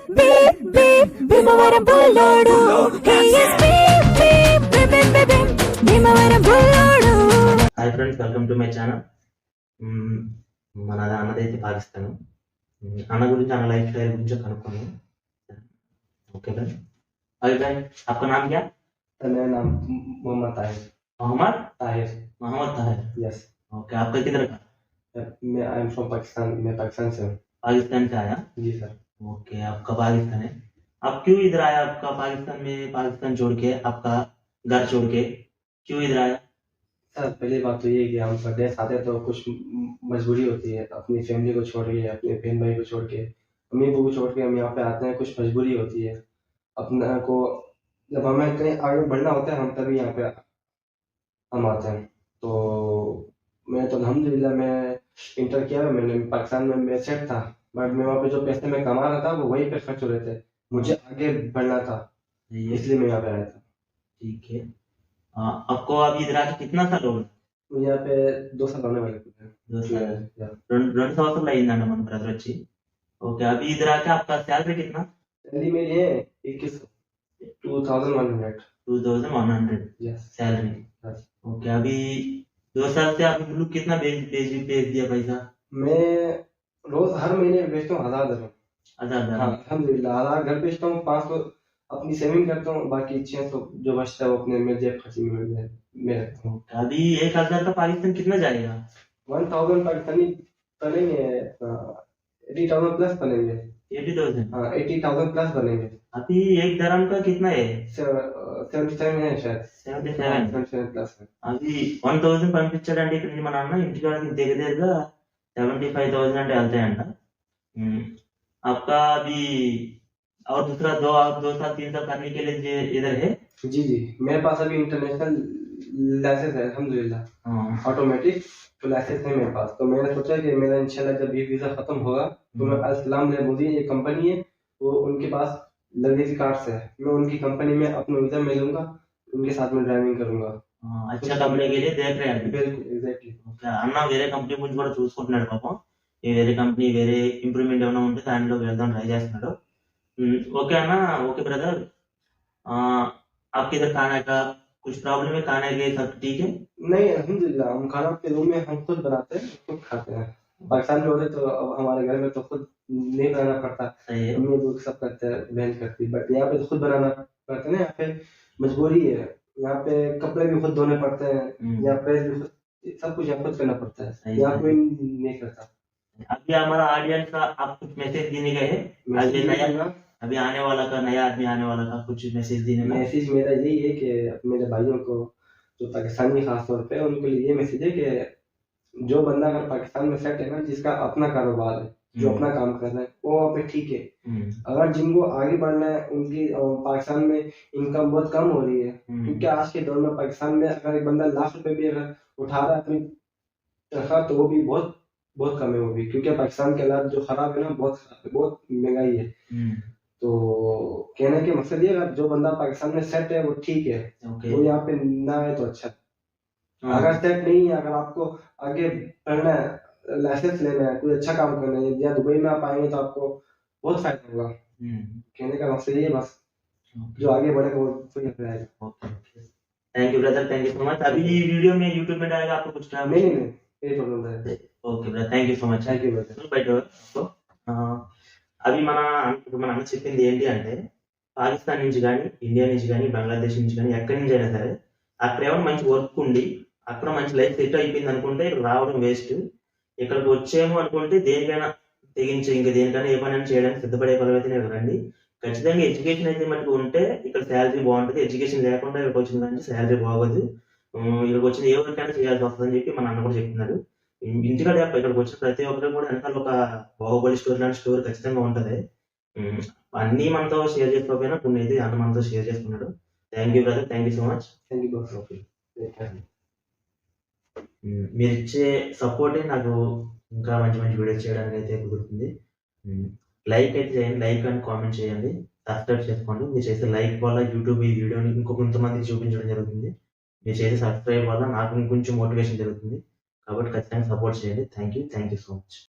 Bhimavaram Bullodu Bhimavaram Bullodu. Hi friends, welcome to my channel. మన అన్నదైతే పాకిస్తాన్. అన్న గురించి అన్న లైఫ్ స్టైల్ గురించి కనుక్కున్నాం. ओके भाई। अभी भाई आपका नाम क्या? मेरा नाम मोहम्मद ताहिर। मोहम्मद ताहिर। मोहम्मद ताहिर। यस। ओके, आपका किधर का? मैं आई एम फ्रॉम पाकिस्तान। मैं पाकिस्तान से हूँ। पाकिस्तान से आया? जी सर। ओके, आपका पाकिस्तान है। आप क्यों इधर आया? आपका पाकिस्तान में, पाकिस्तान छोड़ के, आपका घर छोड़ के क्यों इधर आया? सर पहली बात तो ये है कि हम परदेश आते हैं तो कुछ मजबूरी होती है, अपनी फैमिली को छोड़ के, अपने बहन भाई को छोड़ के, अम्मी अबू को छोड़ के हम यहाँ पे आते हैं। कुछ मजबूरी होती है अपना को, जब हमें कहीं आगे बढ़ना होता है हम तभी यहाँ पे हम आते हैं। तो मैं तो अल्हम्दुलिल्लाह मैं इंटर किया है मैंने पाकिस्तान में, मैं सेट था, बट मैं वहाँ पे जो पैसे मैं कमा रहा था वो वहीं पे खर्च हो रहे थे। मुझे आगे बढ़ना था, इसलिए मैं यहाँ पे आया था। ठीक है। आपको अभी इधर आके कितना साल हो गया? मुझे यहाँ पे 2 साल होने वाले थे। 2 साल। 2 సంవత్సరాలు అయిందండి మన బ్రదర్ వచ్చి. ఓకే, అभी इधर आके आपका सैलरी कितना? सैलरी मेरी है 21,100। 2100 यस। सैलरी। यस। ओके, अभी 2 साल से आप लोग कितना भेज दिया पैसा? मैं रोज हर महीने भेजता हूँ 1000 दिरहम। 1000? हाँ अल्हम्दुलिल्लाह 1000 घर भेजता हूँ, 500 अपनी सेविंग करता हूँ, बाकी 600 जो बचता है वो अपने में जेब खर्ची में रखता हूँ। अभी 1000 का पाकिस्तान कितना जाएगा? 1000 पाकिस्तानी बनेंगे 80,000 प्लस बनेंगे। 80,000? हाँ 80,000 प्लस बनेंगे। अभी 1 दरम का कितना है? 77 है शायद। 77 प्लस है। अभी 1000 పంపించాడండి ఇక్కడ నుంచి. మా నాన్న ఇంటికాడికి దగ్గరగా 75,000 అంటే వెళ్తాయంట. आपका अभी और दूसरा 2 साल 3 साल करने के लिए इधर है? जी जी, मेरे पास अभी इंटरनेशनल लाइसेंस है अल्हम्दुलिल्लाह, ऑटोमेटिक तो लाइसेंस है मेरे पास। तो मैंने सोचा कि मेरा इंशाल्लाह जब ये वीजा खत्म होगा तो मैं अल-सलाम लेबुदी ये कंपनी है, वो उनके पास लगेज कार्ड्स है, मैं उनकी कंपनी में अपना वीजा में लूंगा, उनके साथ में ड्राइविंग करूंगा। अच्छा कंपनी के लिए देख रहे हैं? बिल्कुल एग्जैक्टली। అన్న వేరే కంపెనీ గురించి కూడా చూసుకుంటున్నాడు పాపం. ఈ వేరే కంపెనీ వేరే ఇంప్రూవ్మెంట్ ఏమైనా ఉంటే దానిలో వెళ్దాం ట్రై చేస్తున్నాడు. ओके अना, ओके ब्रदर। आपके इधर खाने का कुछ प्रॉब्लम है? खाने के सब ठीक है? नहीं अल्हम्दुलिल्लाह, हम खाना अपने रूम में हम खुद बनाते हैं, खुद खाते हैं। पाकिस्तान में होते तो अब हमारे घर में तो खुद नहीं बनाना पड़ता, अम्मी अबू सब करते हैं, बहन करती, बट यहाँ पे तो खुद बनाना पड़ता है ना। यहाँ पे मजबूरी है, यहाँ पे कपड़े भी खुद धोने पड़ते हैं, यहाँ पे सब कुछ यहाँ खुद करना पड़ता है, यहाँ कोई नहीं करता। अभी हमारा ऑडियंस का आप कुछ मैसेज देने गए हैं? अभी आने वाला का नया आदमी आने वाला का कुछ मैसेज देने में? मैसेज मेरा यही है कि मेरे भाइयों को जो पाकिस्तानी खास तौर पे उनके लिए ये मैसेज है कि जो बंदा अगर पाकिस्तान में सेट है ना, जिसका अपना कारोबार है, जो अपना काम कर रहा है, वो वहाँ पे ठीक है। अगर जिनको आगे बढ़ना है, उनकी पाकिस्तान में इनकम बहुत कम हो रही है, क्योंकि आज के दौर में पाकिस्तान में अगर एक बंदा लाख रुपए भी अगर उठा रहा है अपनी तनख्वाह तो वो भी बहुत कम है वो भी, क्योंकि पाकिस्तान के हालात जो खराब है ना, बहुत खराब है, बहुत महंगाई है। तो कहने के मकसद ये, अगर जो बंदा पाकिस्तान में सेट है वो ठीक है, वो यहाँ पे ना है तो अच्छा। अगर सेट नहीं है, अगर आपको आगे बढ़ना है, लाइसेंस लेना है, कोई अच्छा काम करना है, या दुबई में आप आएंगे तो आपको बहुत फायदा होगा। कहने का मकसद ये बस, जो आगे बढ़ेगा वो यहाँ पे आएगा। Thank you brother, thank you so much. अभी वीडियो में यूट्यूब में डालेगा, आपको कुछ काम नहीं ये प्रॉब्लम है। Okay brother, thank you so much. Thank you brother. బయట అవి మన అన్న చెప్పింది ఏంటి అంటే, పాకిస్తాన్ నుంచి కానీ, ఇండియా నుంచి కానీ, బంగ్లాదేశ్ నుంచి కానీ, ఎక్కడి నుంచి అయినా సరే అక్కడ ఏమైనా మంచి వర్క్ ఉండి అక్కడ మంచి లైఫ్ సెట్ అయిపోయింది అనుకుంటే ఇక్కడ రావడం వేస్ట్. ఇక్కడికి వచ్చేమో అనుకుంటే దేనికైనా తెగించి ఇంకా దేనికైనా ఏ పని చేయడానికి సిద్ధపడే పదవైతే రండి. ఖచ్చితంగా ఎడ్యుకేషన్ అయితే మటుకు ఉంటే ఇక్కడ శాలరీ బాగుంటుంది. ఎడ్యుకేషన్ లేకుండా ఇక్కడికి వచ్చిన కానీ శాలరీ బాగోదు. ఇక్కడికి వచ్చిన ఏ వర్క్ చేయాల్సి వస్తుందని చెప్పి మన అన్న కూడా చెప్తున్నారు. ఇంటికాడ ఇక్కడికి వచ్చిన ప్రతి ఒక్కరు కూడా వెనకాల ఒక బాహుబలి స్టోరీ లాంటి స్టోరీ ఖచ్చితంగా ఉంటది. అన్ని మనతో షేర్ చేసుకోకపోయినా కొన్ని అయితే అన్న మనతో షేర్ చేసుకున్నాడు. Thank you brother, thank you so much. మీరు ఇచ్చే సపోర్టే నాకు ఇంకా మంచి మంచి వీడియోస్ చేయడానికి అయితే కుదురుతుంది. లైక్ అయితే చేయండి, లైక్ అండ్ కామెంట్ చేయండి, సబ్స్క్రైబ్ చేసుకోండి. మీరు చేసే లైక్ వల్ల యూట్యూబ్ ఈ వీడియోని ఇంకొంతమందికి చూపించడం జరుగుతుంది. మీరు చేసే సబ్స్క్రైబ్ వల్ల నాకు ఇంకొంచెం మోటివేషన్ జరుగుతుంది. కాబట్టి ఖచ్చితంగా సపోర్ట్ చేయండి. Thank you so much.